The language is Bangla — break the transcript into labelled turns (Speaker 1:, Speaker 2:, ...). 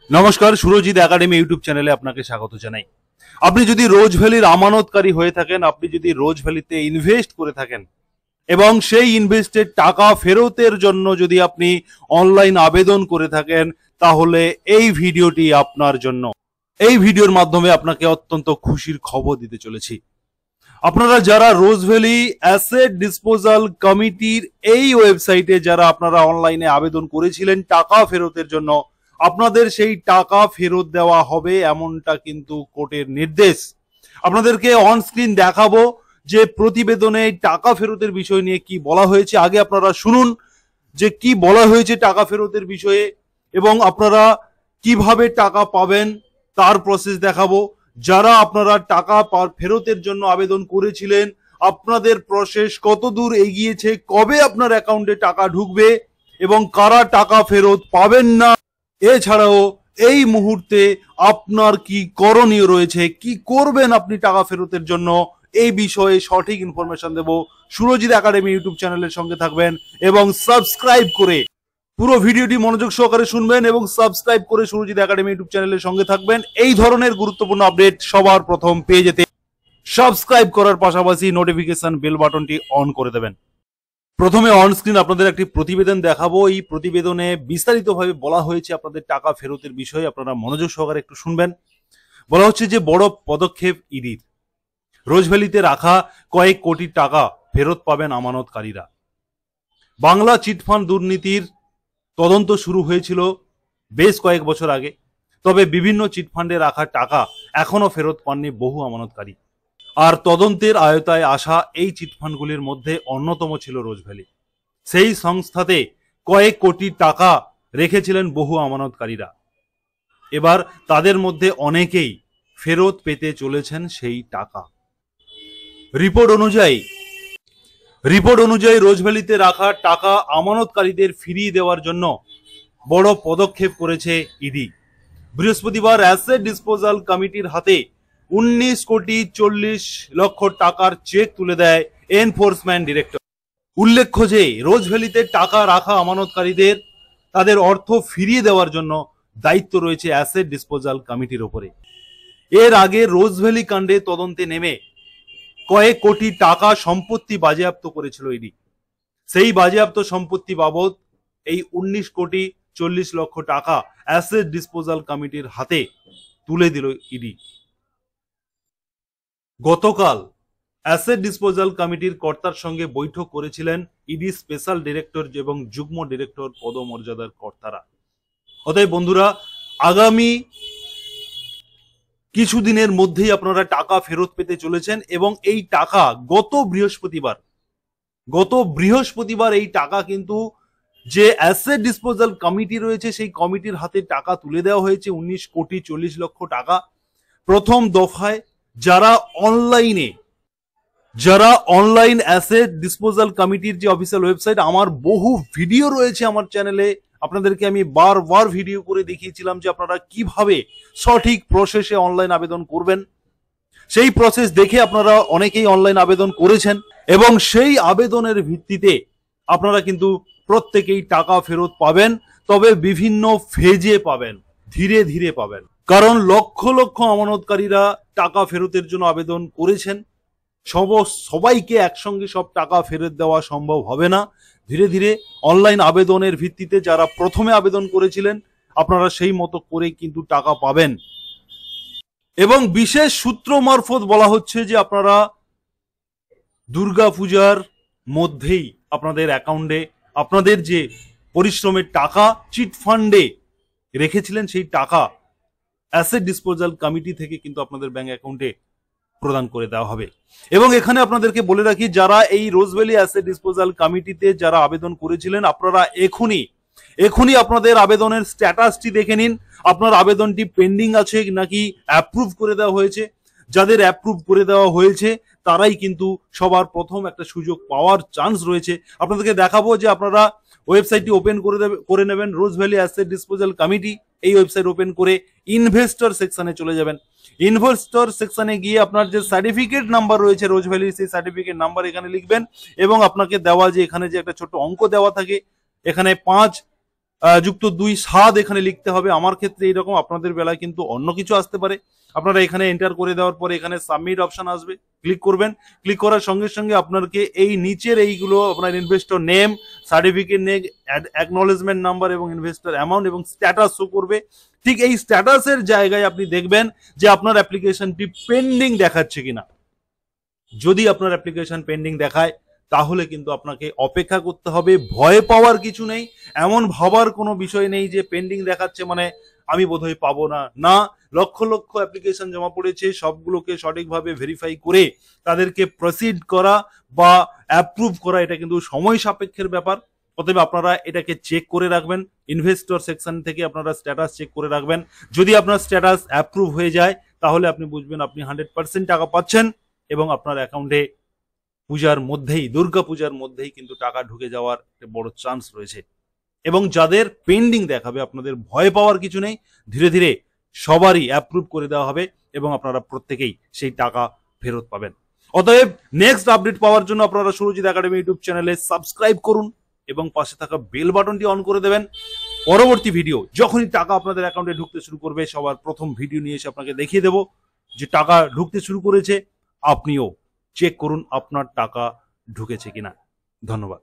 Speaker 1: নমস্কার, সুরজিৎ একাডেমি ইউটিউব চ্যানেলে আপনাকে স্বাগত জানাই। আপনি যদি রোজ ভ্যালির আমানতকারী হয়ে থাকেন, আপনি যদি রোজ ভ্যালিতে ইনভেস্ট করে থাকেন এবং সেই ইনভেস্টের টাকা ফেরতের জন্য যদি আপনি অনলাইন আবেদন করে থাকেন, তাহলে এই ভিডিওটি আপনার জন্য। এই ভিডিওর মাধ্যমে আপনাকে অত্যন্ত খুশির খবর দিতে চলেছি। আপনারা যারা রোজ ভ্যালি অ্যাসেট ডিসপোজাল কমিটির এই ওয়েবসাইটে যারা আপনারা অনলাইনে আবেদন করেছিলেন টাকা ফেরতের জন্য, আপনাদের সেই টাকা ফেরত দেওয়া হবে এমনটা কিন্তু কোর্টের নির্দেশ। আপনাদেরকে অন স্ক্রিন দেখাবো যে প্রতিবেদনে টাকা ফেরতের বিষয় নিয়ে কি বলা হয়েছে। আগে আপনারা শুনুন যে কি বলা হয়েছে টাকা ফেরতের বিষয়ে এবং আপনারা কিভাবে টাকা পাবেন তার প্রসেস দেখাবো। যারা আপনারা টাকা ফেরতের জন্য আবেদন করেছিলেন, আপনাদের প্রসেস কত দূর এগিয়েছে, কবে আপনার অ্যাকাউন্টে টাকা ঢুকবে এবং কারা টাকা ফেরত পাবেন না, এছাড়াও এই মুহূর্তে আপনার কি করণীয় রয়েছে, কি করবেন আপনি টাকা ফেরতের জন্য, এই বিষয়ে সঠিক ইনফরমেশন দেব। সুরজিৎ একাডেমি ইউটিউব চ্যানেলের সঙ্গে থাকবেন এবং সাবস্ক্রাইব করে পুরো ভিডিওটি মনোযোগ সহকারে শুনবেন এবং সাবস্ক্রাইব করে সুরজিৎ একাডেমি ইউটিউব চ্যানেলের সঙ্গে থাকবেন। এই ধরনের গুরুত্বপূর্ণ আপডেট সবার প্রথম পেয়ে যেতে সাবস্ক্রাইব করার পাশাপাশি নোটিফিকেশন বেল বাটনটি অন করে দেবেন। প্রথমে অন স্ক্রিন আপনাদের একটি প্রতিবেদন দেখাবো। এই প্রতিবেদনে বিস্তারিতভাবে বলা হয়েছে আপনাদের টাকা ফেরতের বিষয়ে, আপনারা মনোযোগ সহকারে একটু শুনবেন। বলা হচ্ছে যে বড় পদক্ষেপ ইডির, রোজভ্যালিতে রাখা কয়েক কোটি টাকা ফেরত পাবেন আমানতকারীরা। বাংলা চিটফান্ড দুর্নীতির তদন্ত শুরু হয়েছিল বেশ কয়েক বছর আগে, তবে বিভিন্ন চিটফান্ডে রাখা টাকা এখনো ফেরত পাননি বহু আমানতকারী। আর তদন্তের আয়তায় আসা এই চিটফান্ডগুলির মধ্যে অন্যতম ছিল রোজভ্যালি। সেই সংস্থাতে কয়েক কোটি টাকা রেখেছিলেন বহু আমানতকারীরা। এবার তাদের মধ্যে অনেকেই ফেরত পেতে চলেছেন সেই টাকা। রিপোর্ট অনুযায়ী রোজভ্যালিতে রাখা টাকা আমানতকারীদের ফিরিয়ে দেওয়ার জন্য বড় পদক্ষেপ করেছে ইডি। বৃহস্পতিবার অ্যাসেট ডিসপোজাল কমিটির হাতে 19,40,00,000 টাকার চেক তুলে দেয় এনফোর্সমেন্ট ডিরেক্টর। উল্লেখ্য যে রোজভ্যালিতে টাকা রাখা আমানতকারীদের তাদের অর্থ ফিরিয়ে দেওয়ার জন্য দায়িত্ব রয়েছে অ্যাসেট ডিসপোজাল কমিটির উপরে। এর আগে রোজভ্যালি কাণ্ডে তদন্তে নেমে কয়েক কোটি টাকা সম্পত্তি বাজেয়াপ্ত করেছিল ইডি। সেই বাজেয়াপ্ত সম্পত্তি বাবদ এই 19,40,00,000 টাকা অ্যাসেট ডিসপোজাল কমিটির হাতে তুলে দিল ইডি। গতকাল অ্যাসেট ডিসপোজাল কমিটির কর্তার সঙ্গে বৈঠক করেছিলেন ইডি স্পেশাল ডিরেক্টর এবং যুগ্ম ডিরেক্টর পদমর্যাদার কর্তারা। অতএব বন্ধুরা, আগামী কিছুদিনের মধ্যেই আপনারা টাকা ফেরত পেতে চলেছেন এবং এই টাকা গত বৃহস্পতিবার এই টাকা কিন্তু যে অ্যাসেট ডিসপোজাল কমিটি রয়েছে সেই কমিটির হাতে টাকা তুলে দেওয়া হয়েছে 19,40,00,000 টাকা। প্রথম দফায় যারা অনলাইন অ্যাসেট ডিসপোজাল কমিটির যে অফিসিয়াল ওয়েবসাইট, আমার বহু ভিডিও রয়েছে আমার চ্যানেলে, আপনাদেরকে আমি বারবার ভিডিও করে দেখিয়েছিলাম যে আপনারা কিভাবে সঠিক প্রসেসে অনলাইন আবেদন করবেন। সেই প্রসেস দেখে আপনারা অনেকেই অনলাইন আবেদন করেছেন এবং সেই আবেদনের ভিত্তিতে আপনারা কিন্তু প্রত্যেকেই টাকা ফেরত পাবেন, তবে বিভিন্ন ফেজে পাবেন, ধীরে ধীরে পাবেন। কারণ লক্ষ লক্ষ আমানতকারীরা টাকা ফেরতের জন্য আবেদন করেছেন। সবাইকে একসঙ্গে সব টাকা ফেরত দেওয়া সম্ভব হবে না। ধীরে ধীরে অনলাইন আবেদনের ভিত্তিতে যারা প্রথমে আবেদন করেছিলেন আপনারা সেই মতো করে কিন্তু টাকা পাবেন। এবং বিশেষ সূত্র মারফত বলা হচ্ছে যে আপনারা দুর্গাপূজার মধ্যেই আপনাদের অ্যাকাউন্টে আপনাদের যে পরিশ্রমের টাকা চিটফান্ডে রেখেছিলেন সেই টাকা অ্যাসেট ডিসপোজাল কমিটি থেকে কিন্তু আপনাদের ব্যাংক অ্যাকাউন্টে প্রদান করে দেওয়া হবে। এবং এখানে আপনাদেরকে বলে রাখি, যারা এই রোজভ্যালি অ্যাসেট ডিসপোজাল কমিটিতে যারা আবেদন করেছিলেন আপনারা এখনই আপনাদের আবেদনের স্ট্যাটাসটি দেখে নিন, আপনার আবেদনটি পেন্ডিং আছে নাকি অ্যাপ্রুভ করে দেওয়া হয়েছে। যাদের অ্যাপ্রুভ করে দেওয়া হয়েছে তারাই কিন্তু সবার প্রথম একটা সুযোগ পাওয়ার চান্স রয়েছে। আপনাদেরকে দেখাবো যে আপনারা ওয়েবসাইটটি ওপেন করে নেবেন, রোজভ্যালি অ্যাসেট ডিসপোজাল কমিটি, এই ওয়েবসাইট ওপেন করে ইনভেস্টর সেকশনে চলে যাবেন। ইনভেস্টর সেকশনে গিয়ে আপনার যে সার্টিফিকেট নাম্বার রয়েছে রোজভ্যালির, সেই সার্টিফিকেট নাম্বার এখানে লিখবেন এবং আপনাকে দেওয়া যে এখানে যে একটা ছোট অঙ্ক দেওয়া থাকে, এখানে 5 যুক্ত 2 এখানে লিখতে হবে। আমার ক্ষেত্রে এইরকম, আপনাদের বেলায় কিন্তু অন্য কিছু আসতে পারে। আপনারা এখানে এন্টার করে দেওয়ার পরে এখানে সাবমিট অপশন আসবে, ক্লিক করবেন। ক্লিক করার সঙ্গে সঙ্গে আপনাকে এই নিচের এইগুলো আপনার investor name, certificate name, acknowledgement number এবং ইনভেস্টর অ্যামাউন্ট এবং স্ট্যাটাস শো করবে। ঠিক এই স্ট্যাটাসের জায়গায় আপনি দেখবেন যে আপনার অ্যাপ্লিকেশনটি পেন্ডিং দেখাচ্ছে কিনা। যদি আপনার অ্যাপ্লিকেশন পেন্ডিং দেখায় তাহলে কিন্তু আপনাকে অপেক্ষা করতে হবে। ভয় পাওয়ার কিছু নেই, এমন ভাবার কোনো বিষয় নেই যে পেন্ডিং দেখাচ্ছে মানে আমি বোধহয় পাবো না। না, লক্ষ লক্ষ অ্যাপ্লিকেশন জমা পড়েছে, সবগুলোকে সঠিকভাবে ভেরিফাই করে তাদেরকে প্রসিড করা বা অ্যাপ্রুভ করা এটা কিন্তু সময় সাপেক্ষের ব্যাপার। অতএব আপনারা এটাকে চেক করে রাখবেন, ইনভেস্টর সেকশন থেকে আপনারা স্ট্যাটাস চেক করে রাখবেন। যদি আপনার স্ট্যাটাস অ্যাপ্রুভ হয়ে যায় তাহলে আপনি বুঝবেন আপনি 100% টাকা পাচ্ছেন এবং আপনার অ্যাকাউন্টে পূজার মধ্যেই, দুর্গা পূজার মধ্যেই কিন্তু টাকা ঢুকে যাওয়ার একটা বড় চান্স রয়েছে। এবং যাদের পেন্ডিং দেখাবে আপনাদের ভয় পাওয়ার কিছু নেই, ধীরে ধীরে সবারই অ্যাপ্রুভ করে দেওয়া হবে এবং আপনারা প্রত্যেকেই সেই টাকা ফেরত পাবেন। অতএব নেক্সট আপডেট পাওয়ার জন্য আপনারা সুরজিৎ একাডেমি ইউটিউব চ্যানেলে সাবস্ক্রাইব করুন এবং পাশে থাকা বেল বাটনটি অন করে দেবেন। পরবর্তী ভিডিও যখনই টাকা আপনাদের অ্যাকাউন্টে ঢুকতে শুরু করবে সবার প্রথম ভিডিও নিয়ে এসে আপনাকে দেখিয়ে দেব যে টাকা ঢুকতে শুরু করেছে। আপনিও চেক করুন আপনার টাকা ঢুকেছে কিনা। ধন্যবাদ।